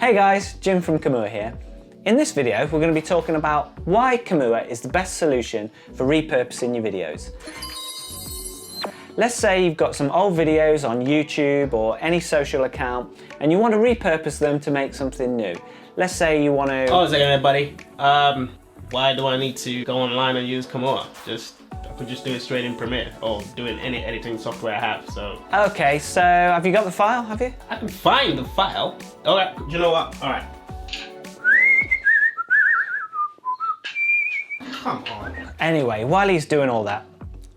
Hey guys, Jim from Kamua here. In this video, we're going to be talking about why Kamua is the best solution for repurposing your videos. Let's say you've got some old videos on YouTube or any social account and you want to repurpose them to make something new. Let's say you want to... Oh, a second there, buddy. Why do I need to go online and use Kamua? I could just do it straight in Premiere or do it in any editing software I have, so... Okay, so have you got the file, have you? I can find the file. Okay, you know what? Alright. Come on. Anyway, while he's doing all that,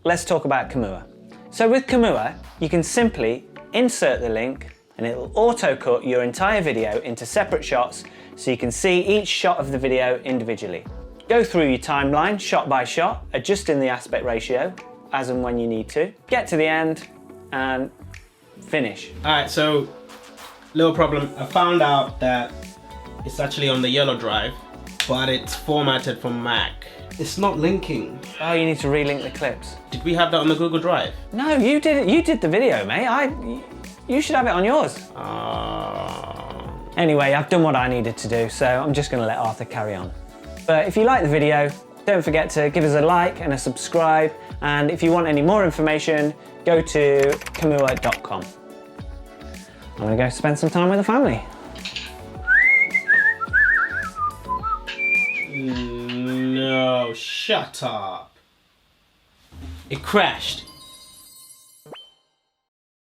let's talk about Kamua. So with Kamua, you can simply insert the link and it'll auto-cut your entire video into separate shots so you can see each shot of the video individually. Go through your timeline shot by shot, adjusting the aspect ratio as and when you need to. Get to the end and finish. Alright, so little problem. I found out that it's actually on the yellow drive, but it's formatted from Mac. It's not linking. Oh, you need to relink the clips. Did we have that on the Google Drive? No, you did it. You did the video, mate. You should have it on yours. Anyway, I've done what I needed to do, so I'm just going to let Arthur carry on. But if you like the video, don't forget to give us a like and a subscribe. And if you want any more information, go to kamua.com. I'm going to go spend some time with the family. No, shut up. It crashed.